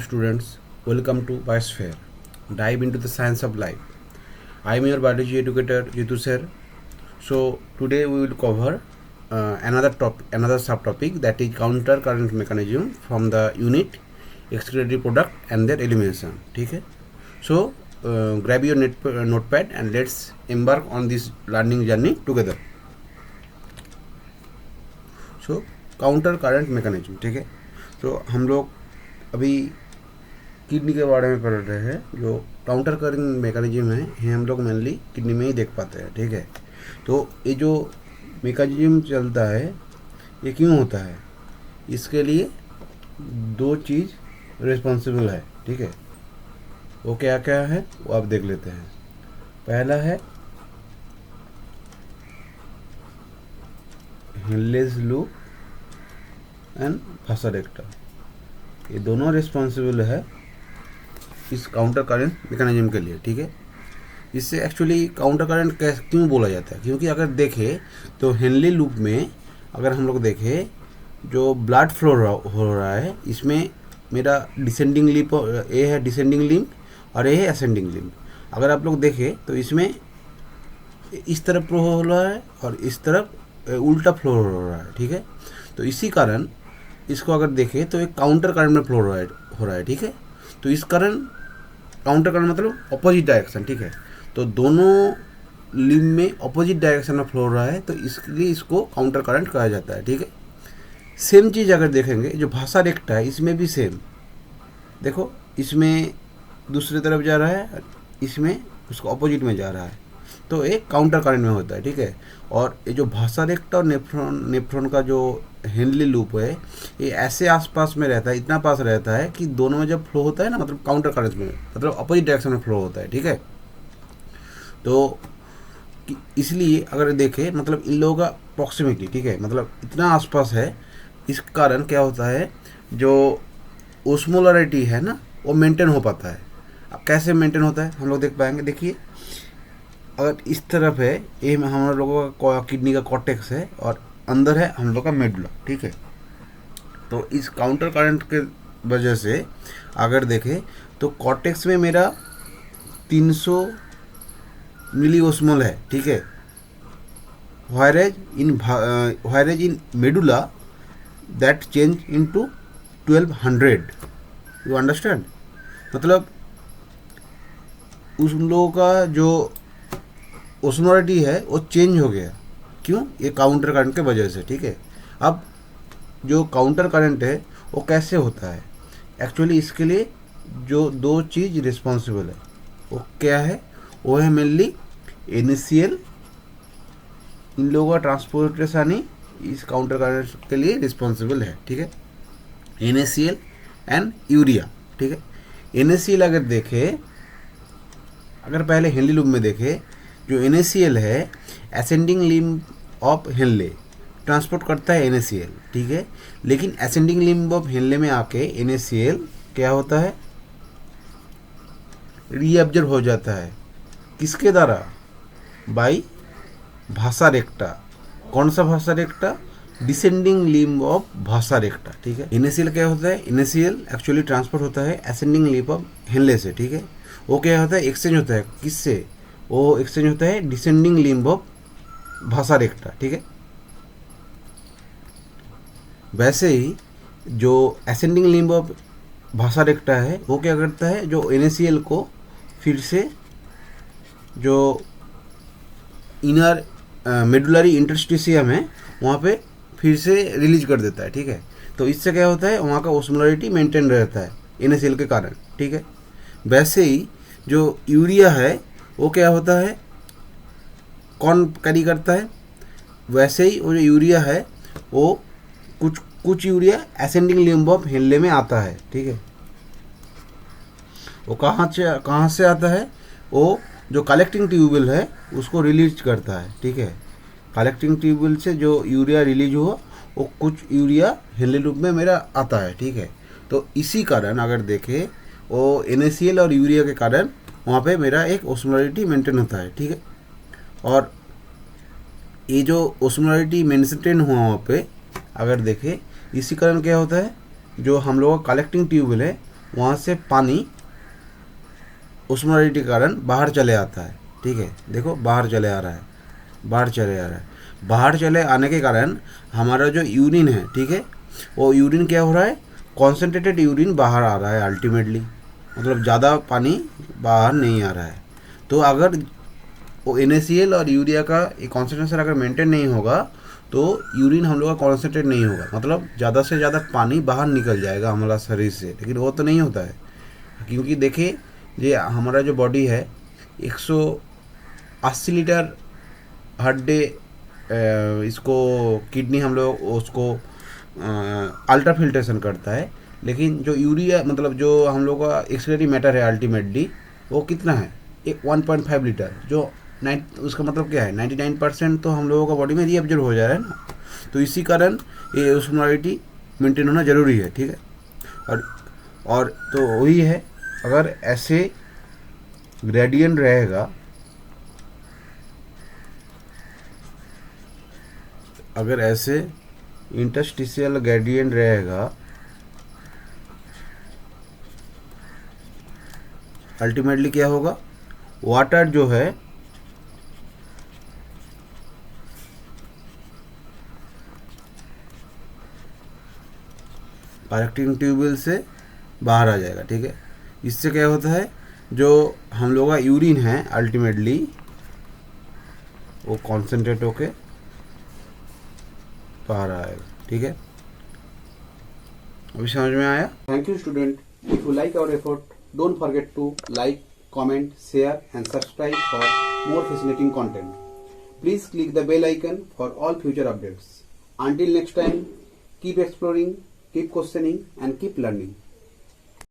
students, welcome to Biosphere. Dive into the science of life. I am your biology educator Jitu sir. So today we will cover another subtopic, that is counter current mechanism from the unit, excretory product and their elimination. Okay? So grab your notepad and let's embark on this learning journey together. So counter current mechanism, ठीक है. तो हम लोग अभी kidney के बारे में पढ़ रहे हैं. जो काउंटर करंट मैकेनिज्म है ये हम लोग मेनली किडनी में ही देख पाते हैं, ठीक है. तो ये जो मैकेनिज्म चलता है ये क्यों होता है, इसके लिए दो चीज़ रिस्पॉन्सिबल है, ठीक है. वो क्या क्या है वो आप देख लेते हैं. पहला है हेनलेज लूप एंड वासारेक्टा. ये दोनों रिस्पॉन्सिबल है इस काउंटर करंट मैकेनिज्म के लिए, ठीक है. इससे एक्चुअली काउंटर करंट क्यों बोला जाता है, क्योंकि अगर देखें तो हेनले लूप में अगर हम लोग देखें जो ब्लड फ्लो हो रहा है, इसमें मेरा डिसेंडिंग लिम्ब, ये है डिसेंडिंग लिम्ब और ये है असेंडिंग लिम्ब. अगर आप लोग देखें तो इसमें इस तरफ फ्लो हो रहा है और इस तरफ उल्टा फ्लो हो रहा है, ठीक है. तो इसी कारण इसको अगर देखें तो एक काउंटर करंट में फ्लो हो रहा है, ठीक है. तो इस कारण काउंटर करंट मतलब अपोजिट डायरेक्शन, ठीक है. तो दोनों लिम्ब में अपोजिट डायरेक्शन में फ्लो हो रहा है, तो इसलिए इसको काउंटर करंट कहा जाता है, ठीक है. सेम चीज़ अगर देखेंगे जो वासारेक्टा है, इसमें भी सेम देखो, इसमें दूसरी तरफ जा रहा है, इसमें उसको अपोजिट में जा रहा है, तो एक काउंटर करंट में होता है, ठीक है. और ये जो वासारेक्टा और नेफ्रॉन का जो हेनले लूप है ये ऐसे आसपास में रहता है, इतना पास रहता है कि दोनों में जब फ्लो होता है ना, मतलब काउंटर करंट में, मतलब अपोजिट डायरेक्शन में फ्लो होता है, ठीक है. तो इसलिए अगर देखें मतलब इन लोगों का प्रॉक्सिमिटी, ठीक है, मतलब इतना आसपास है, इस कारण क्या होता है जो ओस्मोलरिटी है ना वो मेंटेन हो पाता है. अब कैसे मेंटेन होता है हम लोग देख पाएंगे. देखिए अगर इस तरफ है ये हम लोगों का किडनी का कॉर्टेक्स है और अंदर है हम लोग का मेडुला, ठीक है. तो इस काउंटर करंट के वजह से अगर देखें तो कॉर्टेक्स में मेरा 300 मिली ओस्मोल है, ठीक है. Whereas in medulla that change into 1200. You understand. मतलब उस लोगों का जो ओस्मोलरिटी है वो चेंज हो गया. क्यों? ये काउंटर करंट के वजह से, ठीक है. अब जो काउंटर करंट है वो कैसे होता है, एक्चुअली इसके लिए जो दो चीज़ रिस्पॉन्सिबल है वो क्या है, वो है मेनली NaCl. इन लोगों का ट्रांसपोर्टेशन ही इस काउंटर करंट के लिए रिस्पॉन्सिबल है, ठीक है. NaCl एंड यूरिया, ठीक है. NaCl अगर देखें, अगर पहले हेनले लूप में देखें, जो NaCl है ascending limb of Henle transport करता है NaCl, ठीक है. लेकिन असेंडिंग लिम्ब ऑफ हेनले में आके NaCl क्या होता है, रीअब्जॉर्ब हो जाता है. किसके द्वारा? बाई वासारेक्टा. कौन सा वासारेक्टा? डिसेंडिंग लिम्ब ऑफ वासारेक्टा, ठीक है. NaCl क्या होता है, NaCl एक्चुअली ट्रांसपोर्ट होता है असेंडिंग लिम्ब ऑफ हेनले से, ठीक है. वो क्या होता है, एक्सचेंज होता है किससे, वो एक्सचेंज होता है डिसेंडिंग लिम्ब ऑफ वासारेक्टा, ठीक है. वैसे ही जो असेंडिंग लिम्ब ऑफ वासारेक्टा है वो क्या करता है, जो NaCl को फिर से जो इनर मेडुलरी इंटरस्टिशियम है वहाँ पे फिर से रिलीज कर देता है, ठीक है. तो इससे क्या होता है, वहाँ का ओस्मोलरिटी मेंटेन रहता है NaCl के कारण, ठीक है. वैसे ही जो यूरिया है वो क्या होता है, कौन कैरी करता है, वैसे ही वो जो यूरिया है वो कुछ urea ascending limb of Henle में आता है, ठीक है. वो कहाँ से आता है, वो जो कलेक्टिंग ट्यूबवेल है उसको रिलीज करता है, ठीक है. कलेक्टिंग ट्यूबवेल से जो यूरिया रिलीज हुआ वो कुछ यूरिया हेनले लूप में मेरा आता है, ठीक है. तो इसी कारण अगर देखें वो NaCl और यूरिया के कारण वहाँ पे मेरा एक ओस्मोलरिटी मेंटेन होता है, ठीक है. और ये जो ओस्मोलरिटी मेंटेन हुआ वहाँ पे अगर देखें, इसी कारण क्या होता है जो हम लोगों का कलेक्टिंग ट्यूबवेल है वहाँ से पानी ओस्मोलरिटी के कारण बाहर चले आता है। ठीक है, देखो बाहर चले आ रहा है, बाहर चले आ रहा है। बाहर चले आने के कारण हमारा जो यूरिन है, ठीक है, वो यूरिन क्या हो रहा है, कॉन्सेंट्रेटेड यूरिन बाहर आ रहा है अल्टीमेटली, मतलब ज़्यादा पानी बाहर नहीं आ रहा है। तो अगर वो NaCl और यूरिया का कॉन्सेंट्रेशन अगर मेंटेन नहीं होगा तो यूरिन हम लोग का कॉन्सेंट्रेट नहीं होगा, मतलब ज़्यादा से ज़्यादा पानी बाहर निकल जाएगा हमारा शरीर से। लेकिन वो तो नहीं होता है, क्योंकि देखिए ये हमारा जो बॉडी है 180 लीटर हर डे, इसको किडनी हम लोग उसको अल्ट्रा फिल्ट्रेशन करता है। लेकिन जो यूरिया मतलब जो हम लोग का एक्सक्रीटरी मैटर है अल्टीमेटली वो कितना है, एक 1.5 लीटर, जो उसका मतलब क्या है 99% तो हम लोगों का बॉडी में रीअब्जॉर्ब हो जा रहा है ना। तो इसी कारण ये ओस्मोलरिटी मेंटेन होना ज़रूरी है। ठीक है, और तो वही है, अगर ऐसे ग्रेडियंट रहेगा, अगर ऐसे इंटरस्टिशियल ग्रेडियंट रहेगा, अल्टीमेटली क्या होगा, वाटर जो है पायरेक्टिन ट्यूबवेल से बाहर आ जाएगा। ठीक है, इससे क्या होता है, जो हम लोग का यूरिन है अल्टीमेटली वो कॉन्सेंट्रेट होके बाहर आएगा। ठीक है, अभी समझ में आया? Thank you student. If you like our effort, don't forget to like, comment, share and subscribe for more fascinating content. Please click the bell icon for all future updates. Until next time, keep exploring, keep questioning and keep learning.